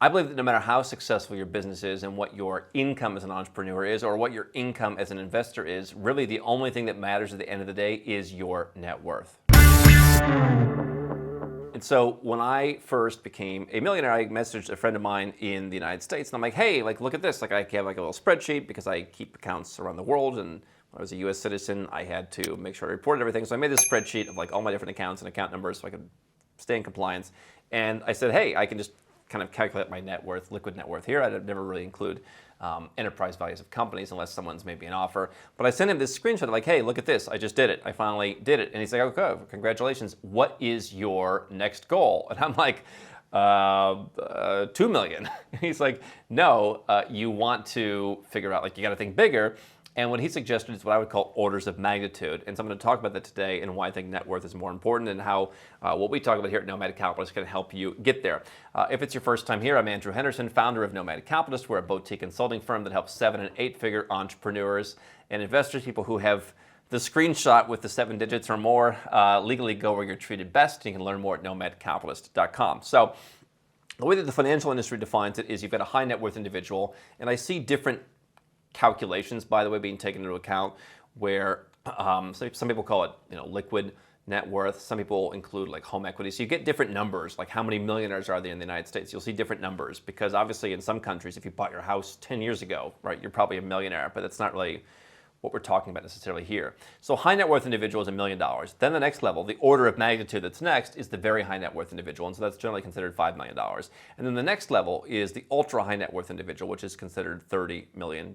I believe that no matter how successful your business is and what your income as an entrepreneur is or what your income as an investor is, really the only thing that matters at the end of the day is your net worth. And so when I first became a millionaire, I messaged a friend of mine in the United States, and I'm like, hey, like, look at this. Like, I have like a little spreadsheet because I keep accounts around the world, and when I was a US citizen, I had to make sure I reported everything. So I made this spreadsheet of like all my different accounts and account numbers so I could stay in compliance. And I said, hey, I can just kind of calculate my net worth, liquid net worth here. I'd never really include enterprise values of companies unless someone's maybe an offer. But I sent him this screenshot of like, hey, look at this. I just did it. I finally did it. And he's like, okay, congratulations. What is your next goal? And I'm like, 2 million. He's like, no, you want to figure out, like, you got to think bigger. And what he suggested is what I would call orders of magnitude. And so I'm going to talk about that today and why I think net worth is more important and how what we talk about here at Nomad Capitalist can help you get there. If it's your first time here, I'm Andrew Henderson, founder of Nomad Capitalist. We're a boutique consulting firm that helps 7- and 8-figure entrepreneurs and investors, people who have the screenshot with the 7 digits or more, legally go where you're treated best. You can learn more at nomadcapitalist.com. So the way that the financial industry defines it is you've got a high net worth individual, and I see different calculations, by the way, being taken into account where some people call it, liquid net worth. Some people include like home equity. So you get different numbers, like how many millionaires are there in the United States? You'll see different numbers because obviously in some countries, if you bought your house 10 years ago, right, you're probably a millionaire, but that's not really what we're talking about necessarily here. So high net worth individual is $1 million. Then the next level, the order of magnitude that's next is the very high net worth individual. And so that's generally considered $5 million. And then the next level is the ultra high net worth individual, which is considered $30 million.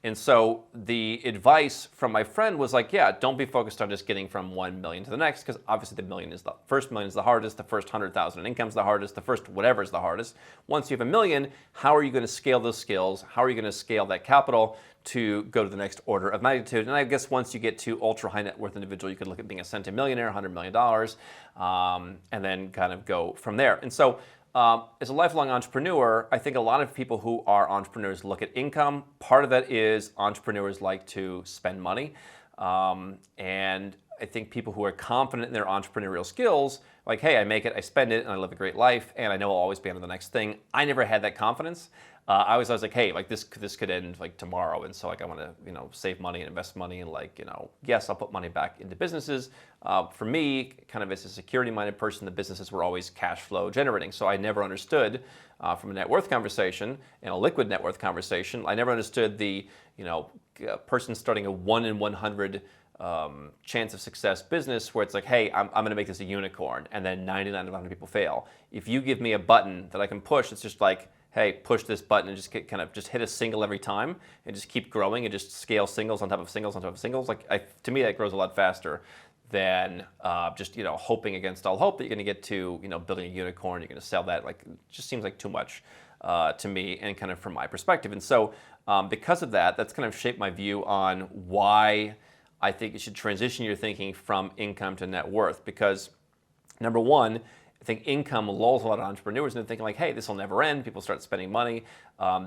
And so the advice from my friend was like, yeah, don't be focused on just getting from 1 million to the next, because obviously the first million is the hardest, the first 100,000 in income is the hardest, the first whatever is the hardest. Once you have $1 million, how are you going to scale those skills? How are you going to scale that capital to go to the next order of magnitude? And I guess once you get to ultra high net worth individual, you could look at being a centimillionaire, $100 million, and then kind of go from there. And so as a lifelong entrepreneur, I think a lot of people who are entrepreneurs look at income. Part of that is entrepreneurs like to spend money. And I think people who are confident in their entrepreneurial skills, like, hey, I make it, I spend it, and I live a great life, and I know I'll always be on to the next thing. I never had that confidence. I was like, hey, like this could end like tomorrow, and so like I want to save money and invest money, and like yes, I'll put money back into businesses. For me, kind of as a security-minded person, the businesses were always cash flow generating, so I never understood from a net worth conversation and a liquid net worth conversation. I never understood the person starting a 1 in 100 chance of success business where it's like, hey, I'm going to make this a unicorn, and then 99 of 100 people fail. If you give me a button that I can push, it's just like, hey, push this button and just just hit a single every time and just keep growing and just scale singles on top of singles on top of singles. Like to me, that grows a lot faster than just hoping against all hope that you're going to get to building a unicorn. You're going to sell that. Like, it just seems like too much to me and kind of from my perspective. And so because of that, that's kind of shaped my view on why I think you should transition your thinking from income to net worth. Because number one, I think income lulls a lot of entrepreneurs into thinking like, hey, this will never end. People start spending money.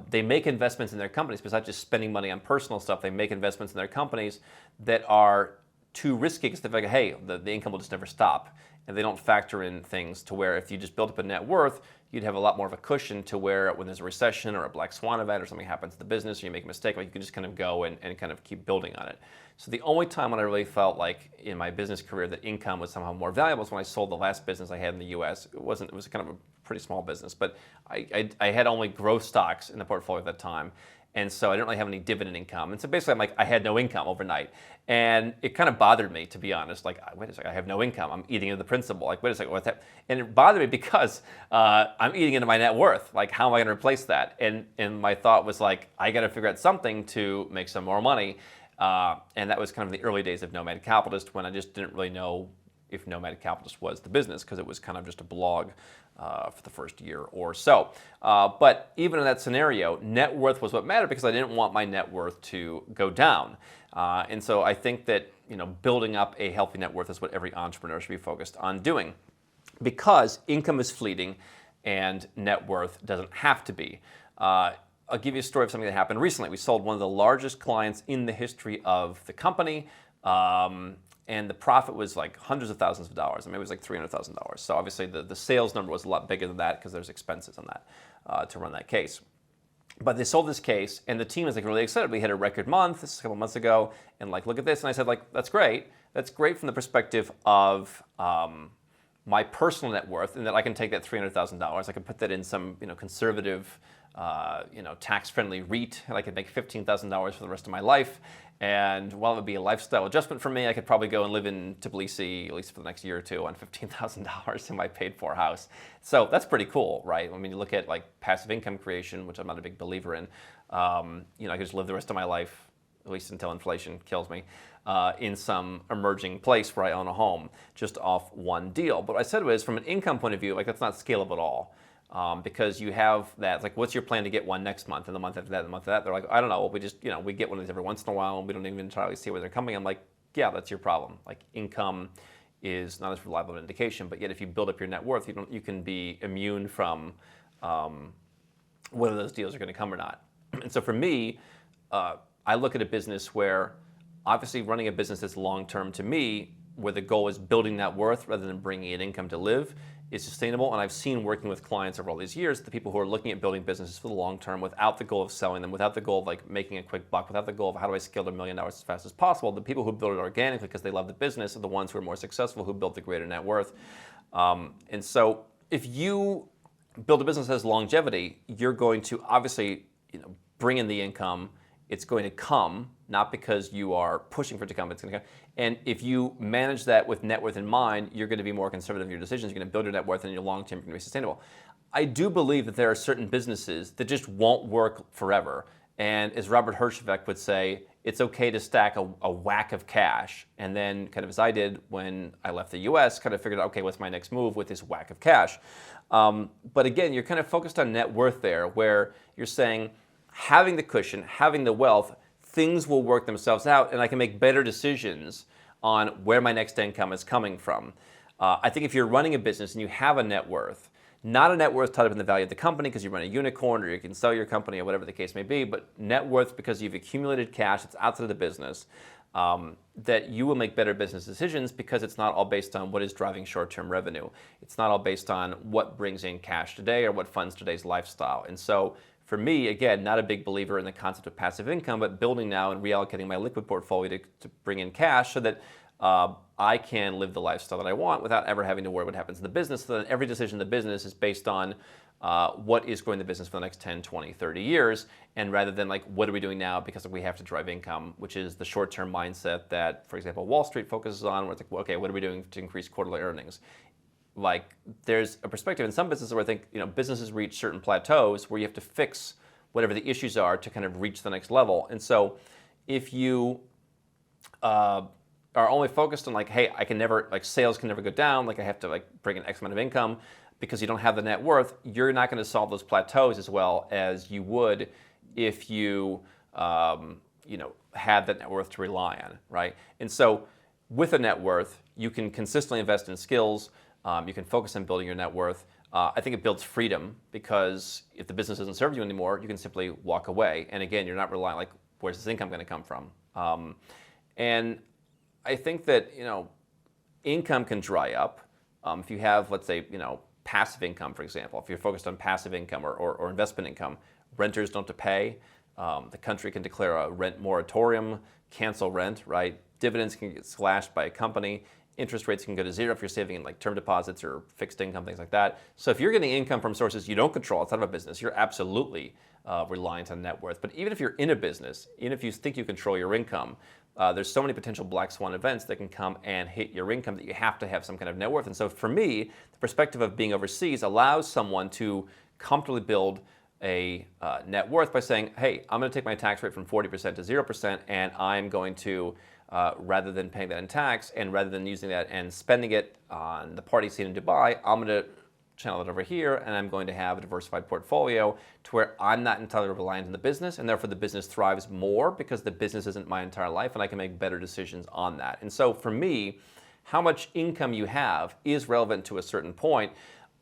They make investments in their companies. Besides just spending money on personal stuff, they make investments in their companies that are too risky because they feel like, hey, the income will just never stop. And they don't factor in things to where if you just built up a net worth, you'd have a lot more of a cushion to where when there's a recession or a black swan event or something happens to the business or you make a mistake, like you can just kind of go and kind of keep building on it. So the only time when I really felt like in my business career that income was somehow more valuable was when I sold the last business I had in the US. It was kind of a pretty small business, but I had only growth stocks in the portfolio at that time. And so I didn't really have any dividend income. And so basically I'm like, I had no income overnight. And it kind of bothered me, to be honest. Like, wait a second, I have no income. I'm eating into the principal. Like, wait a second, what's that? And it bothered me because I'm eating into my net worth. Like, how am I going to replace that? And my thought was like, I got to figure out something to make some more money. And that was kind of the early days of Nomad Capitalist when I just didn't really know if Nomad Capitalist was the business because it was kind of just a blog for the first year or so. But even in that scenario, net worth was what mattered because I didn't want my net worth to go down. And so I think that building up a healthy net worth is what every entrepreneur should be focused on doing, because income is fleeting and net worth doesn't have to be. I'll give you a story of something that happened recently. We sold one of the largest clients in the history of the company. and the profit was like hundreds of thousands of dollars. I mean, it was like $300,000. So obviously the sales number was a lot bigger than that because there's expenses on that to run that case. But they sold this case, and the team is like really excited. We had a record month. This is a couple months ago, and like, look at this. And I said, like, that's great. That's great from the perspective of my personal net worth, and that I can take that $300,000. I can put that in some, conservative, tax-friendly REIT, and I could make $15,000 for the rest of my life. And while it would be a lifestyle adjustment for me, I could probably go and live in Tbilisi, at least for the next year or two, on $15,000 in my paid-for house. So that's pretty cool, right? I mean, you look at like passive income creation, which I'm not a big believer in. I could just live the rest of my life, at least until inflation kills me, in some emerging place where I own a home, just off one deal. But what I said was, from an income point of view, like, that's not scalable at all. Because you have that, it's like, what's your plan to get one next month, and the month after that, and the month after that? They're like, I don't know, we just, we get one of these every once in a while, and we don't even entirely see where they're coming. I'm like, yeah, that's your problem. Like, income is not as reliable an indication, but yet if you build up your net worth, you can be immune from whether those deals are going to come or not. And so for me, I look at a business where, obviously running a business that's long-term to me, where the goal is building net worth rather than bringing in income to live, is sustainable. And I've seen, working with clients over all these years, the people who are looking at building businesses for the long term without the goal of selling them, without the goal of like making a quick buck, without the goal of how do I scale to $1 million as fast as possible, the people who build it organically because they love the business are the ones who are more successful, who build the greater net worth. And so if you build a business that has longevity, you're going to obviously bring in the income. It's going to come, not because you are pushing for it to come, it's going to come. And if you manage that with net worth in mind, you're going to be more conservative in your decisions. You're going to build your net worth, and your long term, you're going to be sustainable. I do believe that there are certain businesses that just won't work forever. And as Robert Herjavec would say, it's okay to stack a whack of cash. And then, kind of as I did when I left the US, kind of figured out, okay, what's my next move with this whack of cash? But again, you're kind of focused on net worth there, where you're saying, having the cushion, having the wealth, things will work themselves out, and I can make better decisions on where my next income is coming from. I think if you're running a business and you have a net worth, not a net worth tied up in the value of the company because you run a unicorn or you can sell your company or whatever the case may be, but net worth because you've accumulated cash that's outside of the business, that you will make better business decisions because it's not all based on what is driving short-term revenue. It's not all based on what brings in cash today or what funds today's lifestyle. And so for me, again, not a big believer in the concept of passive income, but building now and reallocating my liquid portfolio to bring in cash so that I can live the lifestyle that I want without ever having to worry what happens in the business. So that every decision in the business is based on what is growing the business for the next 10, 20, 30 years, and rather than like, what are we doing now because we have to drive income, which is the short-term mindset that, for example, Wall Street focuses on, where it's like, well, okay, what are we doing to increase quarterly earnings? Like, there's a perspective in some businesses where I think businesses reach certain plateaus where you have to fix whatever the issues are to kind of reach the next level. And so if you are only focused on like, hey, I can never, like, sales can never go down, like I have to like bring in X amount of income, because you don't have the net worth, you're not going to solve those plateaus as well as you would if you had that net worth to rely on, right? And so with a net worth, you can consistently invest in skills. You can focus on building your net worth. I think it builds freedom, because if the business doesn't serve you anymore, you can simply walk away. And again, you're not relying, like, where's this income going to come from? And I think that, income can dry up. If you have, let's say, passive income, for example, if you're focused on passive income or investment income, renters don't have to pay. The country can declare a rent moratorium, cancel rent, right? Dividends can get slashed by a company. Interest rates can go to zero if you're saving in like term deposits or fixed income, things like that. So if you're getting income from sources you don't control outside of a business, you're absolutely reliant on net worth. But even if you're in a business, even if you think you control your income, there's so many potential black swan events that can come and hit your income that you have to have some kind of net worth. And so for me, the perspective of being overseas allows someone to comfortably build a net worth by saying, hey, I'm going to take my tax rate from 40% to 0%, and I'm going to, rather than paying that in tax, and rather than using that and spending it on the party scene in Dubai, I'm going to channel it over here, and I'm going to have a diversified portfolio to where I'm not entirely reliant on the business, and therefore the business thrives more because the business isn't my entire life, and I can make better decisions on that. And so for me, how much income you have is relevant to a certain point,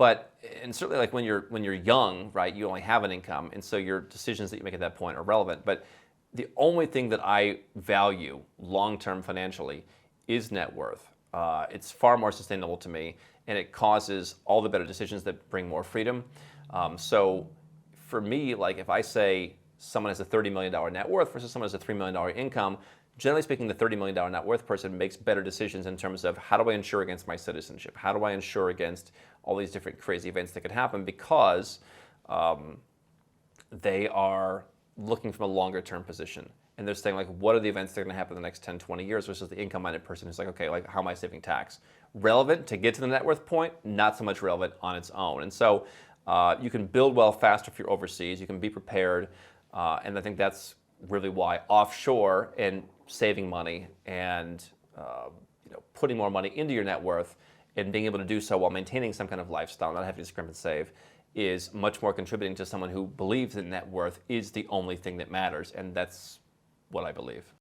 and certainly like when you're young, right, you only have an income, and so your decisions that you make at that point are relevant. But the only thing that I value long-term financially is net worth. It's far more sustainable to me, and it causes all the better decisions that bring more freedom. So for me, like if I say someone has a $30 million net worth versus someone has a $3 million income, generally speaking, the $30 million net worth person makes better decisions in terms of how do I insure against my citizenship? How do I insure against all these different crazy events that could happen? Because they are looking from a longer term position. And they're saying, like, what are the events that are going to happen in the next 10, 20 years versus the income-minded person who's like, okay, like, how am I saving tax? Relevant to get to the net worth point, not so much relevant on its own. And so you can build wealth faster if you're overseas. You can be prepared. And I think that's really why offshore and saving money and putting more money into your net worth and being able to do so while maintaining some kind of lifestyle, not having to scrimp and save, is much more contributing to someone who believes that net worth is the only thing that matters. And that's what I believe.